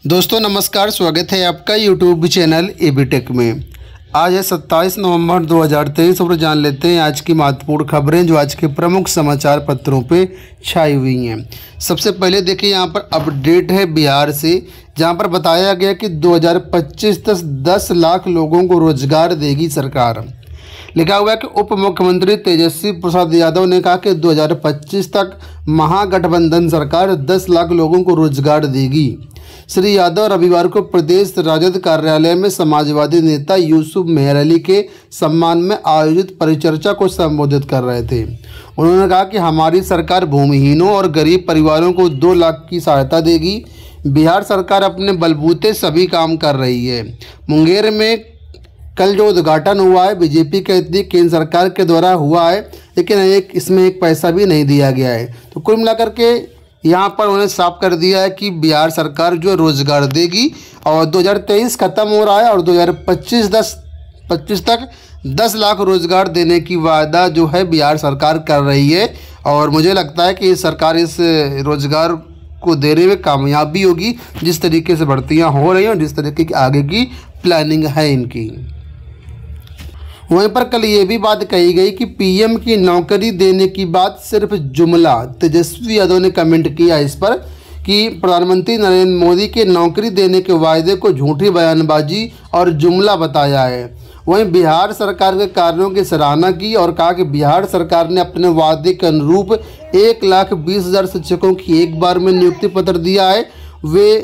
दोस्तों नमस्कार, स्वागत है आपका यूट्यूब चैनल एबीटेक में। आज है 27 नवंबर 2023 और जान लेते हैं आज की महत्वपूर्ण खबरें जो आज के प्रमुख समाचार पत्रों पे छाई हुई हैं। सबसे पहले देखिए यहाँ पर अपडेट है बिहार से, जहाँ पर बताया गया कि 2025 तक 10 लाख लोगों को रोजगार देगी सरकार। लिखा हुआ है कि उप मुख्यमंत्री तेजस्वी प्रसाद यादव ने कहा कि 2025 तक महागठबंधन सरकार 10 लाख लोगों को रोजगार देगी। श्री यादव रविवार को प्रदेश राजद कार्यालय में समाजवादी नेता यूसुफ मेहर अली के सम्मान में आयोजित परिचर्चा को संबोधित कर रहे थे। उन्होंने कहा कि हमारी सरकार भूमिहीनों और गरीब परिवारों को 2 लाख की सहायता देगी। बिहार सरकार अपने बलबूते सभी काम कर रही है। मुंगेर में कल जो उद्घाटन हुआ है बीजेपी कहती है केंद्र सरकार के द्वारा हुआ है, लेकिन इसमें एक पैसा भी नहीं दिया गया है। तो कुल मिलाकर के यहाँ पर उन्होंने साफ कर दिया है कि बिहार सरकार जो रोजगार देगी और 2023 खत्म हो रहा है और 2025 तक 10 लाख रोजगार देने की वादा जो है बिहार सरकार कर रही है। और मुझे लगता है कि सरकार इस रोजगार को देने में कामयाब भी होगी, जिस तरीके से भर्तियाँ हो रही हैं और जिस तरीके की आगे की प्लानिंग है इनकी। वहीं पर कल ये भी बात कही गई कि पीएम की नौकरी देने की बात सिर्फ जुमला। तेजस्वी यादव ने कमेंट किया इस पर कि प्रधानमंत्री नरेंद्र मोदी के नौकरी देने के वायदे को झूठी बयानबाजी और जुमला बताया है। वहीं बिहार सरकार के कार्यों की सराहना की और कहा कि बिहार सरकार ने अपने वादे के अनुरूप 1,20,000 शिक्षकों की एक बार में नियुक्ति पत्र दिया है। वे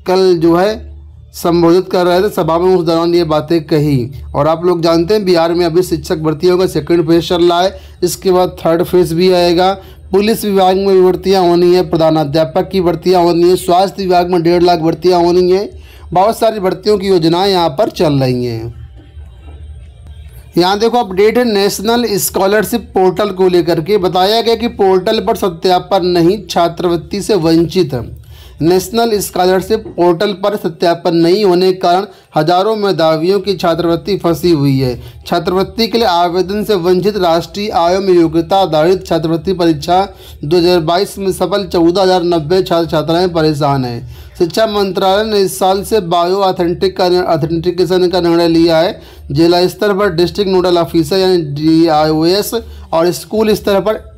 कल जो है संबोधित कर रहे थे सभा में, उस दौरान ये बातें कही। और आप लोग जानते हैं बिहार में अभी शिक्षक भर्तियों का सेकंड फेज चल रहा है, इसके बाद थर्ड फेज भी आएगा। पुलिस विभाग में भी भर्तियाँ होनी है, प्रधानाध्यापक की भर्तियाँ होनी है, स्वास्थ्य विभाग में 1.5 लाख भर्तियाँ होनी है। बहुत सारी भर्तियों की योजनाएं यहाँ पर चल रही हैं। यहाँ देखो अपडेट है नेशनल स्कॉलरशिप पोर्टल को लेकर के। बताया गया कि पोर्टल पर सत्यापन नहीं, छात्रवृत्ति से वंचित। नेशनल स्कॉलरशिप पोर्टल पर सत्यापन नहीं होने के कारण हजारों मेधावियों की छात्रवृत्ति फंसी हुई है। छात्रवृत्ति के लिए आवेदन से वंचित राष्ट्रीय आयोग में योग्यता आधारित छात्रवृत्ति परीक्षा 2022 में सफल 14,090 छात्र छात्राएं परेशान हैं। शिक्षा मंत्रालय ने इस साल से बायो ऑथेंटिकेशन का निर्णय लिया है। जिला स्तर पर डिस्ट्रिक्ट नोडल ऑफिसर यानी DIOS और स्कूल स्तर पर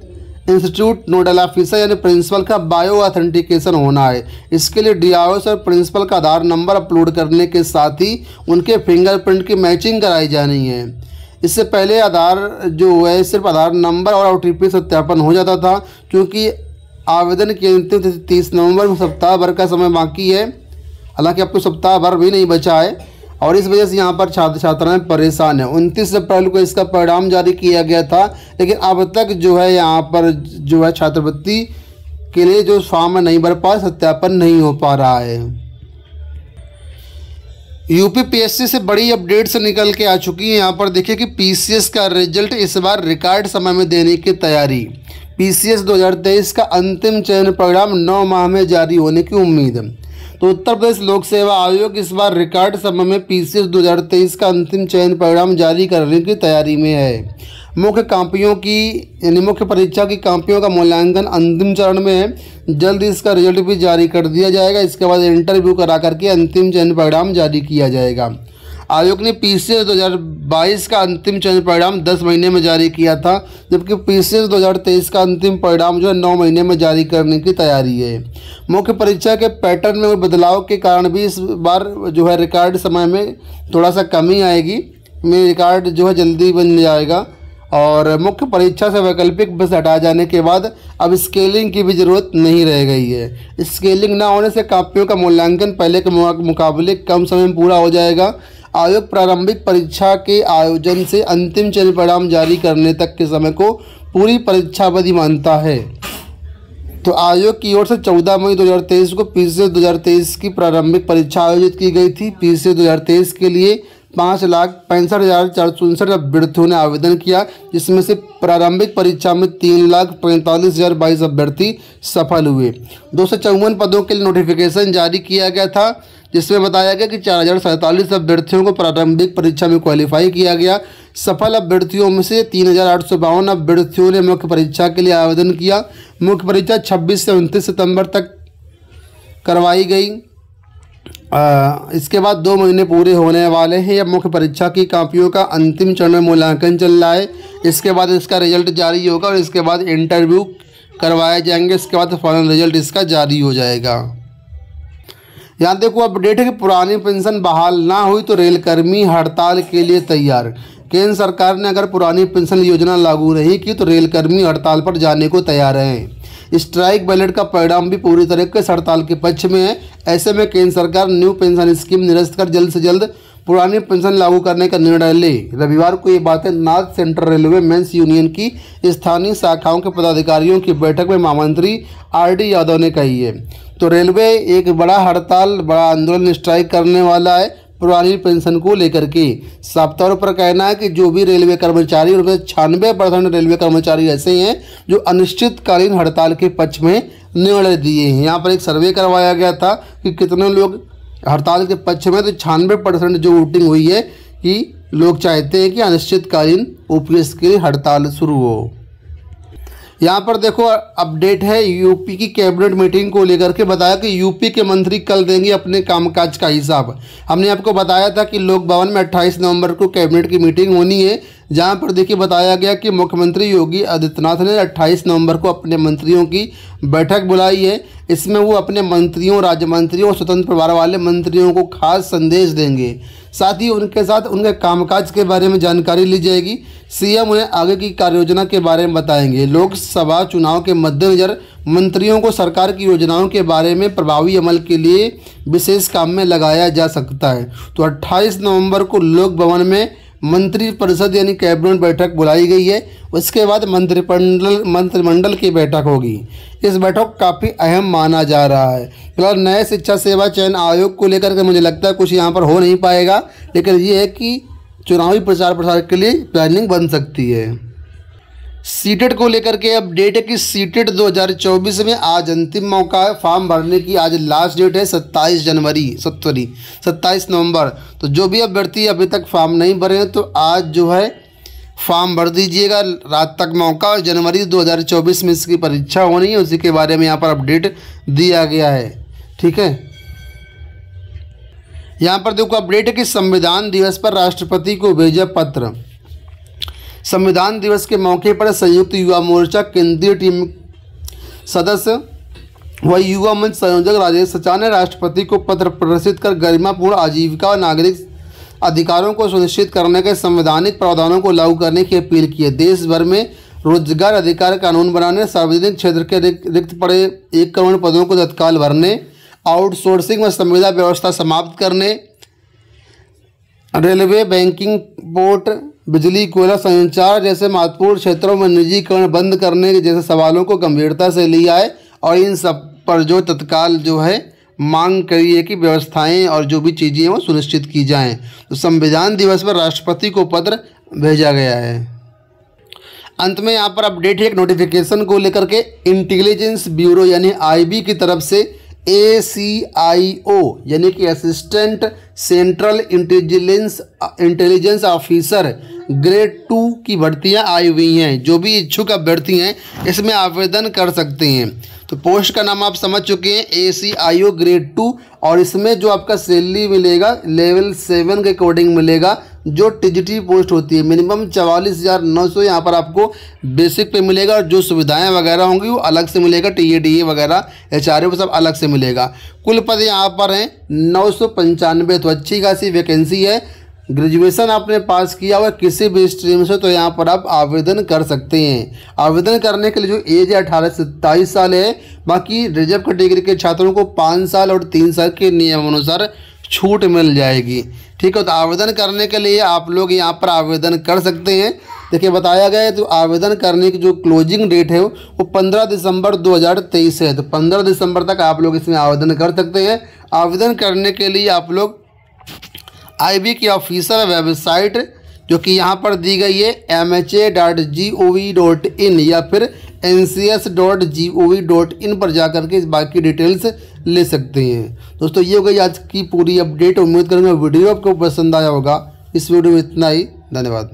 इंस्टीट्यूट नोडल ऑफिसर यानी प्रिंसिपल का बायो ऑथेंटिकेशन होना है। इसके लिए DIOS और प्रिंसिपल का आधार नंबर अपलोड करने के साथ ही उनके फिंगरप्रिंट की मैचिंग कराई जानी है। इससे पहले आधार जो है सिर्फ आधार नंबर और OTP सत्यापन हो जाता था। क्योंकि आवेदन की अंतिम तिथि 30 नवंबर में सप्ताह भर का समय बाकी है, हालांकि आपको सप्ताह भर भी नहीं बचा है और इस वजह से यहाँ पर छात्र छात्राएं परेशान हैं। 29 अप्रैल को इसका परिणाम जारी किया गया था, लेकिन अब तक जो है यहाँ पर जो है छात्रवृत्ति के लिए जो फॉर्म नहीं भर पा, सत्यापन नहीं हो पा रहा है। UPPSC से बड़ी अपडेट्स निकल के आ चुकी है। यहाँ पर देखिए कि PCS का रिजल्ट इस बार रिकॉर्ड समय में देने की तैयारी। PCS 2023 का अंतिम चयन परिणाम 9 माह में जारी होने की उम्मीद है। तो उत्तर प्रदेश लोक सेवा आयोग इस बार रिकॉर्ड समय में PCS 2023 का अंतिम चयन परिणाम जारी करने की तैयारी में है। मुख्य परीक्षा की कॉपियों का मूल्यांकन अंतिम चरण में है। जल्द इसका रिजल्ट भी जारी कर दिया जाएगा। इसके बाद इंटरव्यू करा करके अंतिम चयन परिणाम जारी किया जाएगा। आयोग ने PCS 2022 का अंतिम चयन परिणाम 10 महीने में जारी किया था, जबकि PCS 2023 का अंतिम परिणाम जो है 9 महीने में जारी करने की तैयारी है। मुख्य परीक्षा के पैटर्न में बदलाव के कारण भी इस बार जो है रिकॉर्ड समय में थोड़ा सा कमी आएगी। रिकॉर्ड जो है जल्दी बन जाएगा और मुख्य परीक्षा से वैकल्पिक बस हटा जाने के बाद अब स्केलिंग की भी ज़रूरत नहीं रह गई है। स्केलिंग ना होने से कॉपियों का मूल्यांकन पहले के मुकाबले कम समय में पूरा हो जाएगा। आयोग प्रारंभिक परीक्षा के आयोजन से अंतिम चयन परिणाम जारी करने तक के समय को पूरी परीक्षा अवधि मानता है। तो आयोग की ओर से 14 मई 2023 को PCS 2023 की प्रारंभिक परीक्षा आयोजित की गई थी। PCS 2023 के लिए 5,65,459 अभ्यर्थियों ने आवेदन किया, जिसमें से प्रारंभिक परीक्षा में 3,45,022 अभ्यर्थी सफल हुए। 254 पदों के लिए नोटिफिकेशन जारी किया गया था, जिसमें बताया गया कि 4,047 अभ्यर्थियों को प्रारंभिक परीक्षा में क्वालिफाई किया गया। सफल अभ्यर्थियों में से 3,852 अभ्यर्थियों ने मुख्य परीक्षा के लिए आवेदन किया। मुख्य परीक्षा 26 से 29 सितंबर तक करवाई गई। इसके बाद 2 महीने पूरे होने वाले हैं। अब मुख्य परीक्षा की कॉपियों का अंतिम चरण में मूल्यांकन चल रहा है। इसके बाद इसका रिजल्ट जारी होगा और इसके बाद इंटरव्यू करवाए जाएंगे। इसके बाद फाइनल रिजल्ट इसका जारी हो जाएगा। यहाँ देखो अपडेट है कि पुरानी पेंशन बहाल ना हुई तो रेलकर्मी हड़ताल के लिए तैयार। केंद्र सरकार ने अगर पुरानी पेंशन योजना लागू नहीं की तो रेलकर्मी हड़ताल पर जाने को तैयार हैं। स्ट्राइक बैलेट का परिणाम भी पूरी तरीके से हड़ताल के पक्ष में है। ऐसे में केंद्र सरकार न्यू पेंशन स्कीम निरस्त कर जल्द से जल्द पुरानी पेंशन लागू करने का निर्णय ले। रविवार को ये बातें North Central Railway Men's Union की स्थानीय शाखाओं के पदाधिकारियों की बैठक में महामंत्री आर.डी. यादव ने कही है। तो रेलवे एक बड़ा हड़ताल, बड़ा आंदोलन, स्ट्राइक करने वाला है पुरानी पेंशन को लेकर के। साफ तौर पर कहना है कि जो भी रेलवे कर्मचारी, और 96% रेलवे कर्मचारी ऐसे हैं जो अनिश्चितकालीन हड़ताल के पक्ष में निर्णय दिए हैं। यहाँ पर एक सर्वे करवाया गया था कि कितने लोग हड़ताल के पक्ष में, तो 96% जो वोटिंग हुई है कि लोग चाहते हैं कि अनिश्चितकालीन ओपीएस के लिए हड़ताल शुरू हो। यहाँ पर देखो अपडेट है यूपी की कैबिनेट मीटिंग को लेकर के। बताया कि यूपी के मंत्री कल देंगे अपने कामकाज का हिसाब। हमने आपको बताया था कि लोक भवन में 28 नवंबर को कैबिनेट की मीटिंग होनी है, जहाँ पर देखिए बताया गया कि मुख्यमंत्री योगी आदित्यनाथ ने 28 नवंबर को अपने मंत्रियों की बैठक बुलाई है। इसमें वो अपने मंत्रियों, राज्य मंत्रियों और स्वतंत्र प्रभार वाले मंत्रियों को खास संदेश देंगे। साथ ही उनके साथ उनके कामकाज के बारे में जानकारी ली जाएगी। सीएम उन्हें आगे की कार्ययोजना के बारे में बताएंगे। लोकसभा चुनाव के मद्देनजर मंत्रियों को सरकार की योजनाओं के बारे में प्रभावी अमल के लिए विशेष काम में लगाया जा सकता है। तो 28 नवंबर को लोक भवन में मंत्रिपरिषद यानी कैबिनेट बैठक बुलाई गई है। उसके बाद मंत्रिमंडल की बैठक होगी। इस बैठक काफ़ी अहम माना जा रहा है। फिलहाल नए शिक्षा सेवा चयन आयोग को लेकर के मुझे लगता है कुछ यहाँ पर हो नहीं पाएगा, लेकिन ये है कि चुनावी प्रचार प्रसार के लिए प्लानिंग बन सकती है। सीटेट को लेकर के अपडेट है कि सीटेट 2024 में आज अंतिम मौका है फॉर्म भरने की। आज लास्ट डेट है 27 नवंबर। तो जो भी अभ्यर्थी अभी तक फॉर्म नहीं भरे हैं तो आज जो है फॉर्म भर दीजिएगा, रात तक मौका। जनवरी 2024 में इसकी परीक्षा होनी है, उसी के बारे में यहाँ पर अपडेट दिया गया है। ठीक है, यहाँ पर देखो अपडेट है कि संविधान दिवस पर राष्ट्रपति को भेजा पत्र। संविधान दिवस के मौके पर संयुक्त युवा मोर्चा केंद्रीय टीम सदस्य व युवा मंच संयोजक राजेश सचा ने राष्ट्रपति को पत्र प्रदर्शित कर गरिमापूर्ण आजीविका और नागरिक अधिकारों को सुनिश्चित करने के संवैधानिक प्रावधानों को लागू करने की अपील की है। देश भर में रोजगार अधिकार कानून बनाने, सार्वजनिक क्षेत्र के रिक्त पड़े 1 करोड़ पदों को तत्काल भरने, आउटसोर्सिंग व संविदा व्यवस्था समाप्त करने, रेलवे, बैंकिंग, पोर्ट, बिजली, कोयला, संचार जैसे महत्वपूर्ण क्षेत्रों में निजीकरण बंद करने के जैसे सवालों को गंभीरता से लिया है और इन सब पर जो तत्काल जो है मांग करी है कि व्यवस्थाएं और जो भी चीज़ें हैं वो सुनिश्चित की जाएं। तो संविधान दिवस पर राष्ट्रपति को पत्र भेजा गया है। अंत में यहाँ पर अपडेट है एक नोटिफिकेशन को लेकर के। इंटेलिजेंस ब्यूरो यानी आईबी की तरफ से ACIO यानी कि assistant central intelligence officer grade 2 की भर्तियां आई हुई हैं। जो भी इच्छुक अभ्यर्थी हैं इसमें आवेदन कर सकते हैं। तो पोस्ट का नाम आप समझ चुके हैं, ACIO ग्रेड 2, और इसमें जो आपका सैलरी मिलेगा लेवल 7 के अकॉर्डिंग मिलेगा। जो टीजीटी पोस्ट होती है मिनिमम 44,900 यहाँ पर आपको बेसिक पे मिलेगा, और जो सुविधाएं वगैरह होंगी वो अलग से मिलेगा। TADA वगैरह HRA वो सब अलग से मिलेगा। कुल पद यहाँ पर हैं 995। तो अच्छी खासी वैकेंसी है। ग्रेजुएशन आपने पास किया हुआ किसी भी स्ट्रीम से तो यहाँ पर आप आवेदन कर सकते हैं। आवेदन करने के लिए जो एज है 18 से 27 साल है। बाकी रिजर्व कैटेगरी के छात्रों को 5 साल और 3 साल के नियमानुसार छूट मिल जाएगी। ठीक है, तो आवेदन करने के लिए आप लोग यहाँ पर आवेदन कर सकते हैं। देखिए बताया गया है तो आवेदन करने की जो क्लोजिंग डेट है वो 15 दिसंबर 2023 है। तो 15 दिसंबर तक आप लोग इसमें आवेदन कर सकते हैं। आवेदन करने के लिए आप लोग आईबी की ऑफिशियल वेबसाइट जो कि यहाँ पर दी गई है mha.gov.in या फिर ncs.gov.in पर जाकर के इस बाकी डिटेल्स ले सकते हैं। दोस्तों ये हो गई आज की पूरी अपडेट। उम्मीद करूँगा वीडियो आपको पसंद आया होगा। इस वीडियो में इतना ही, धन्यवाद।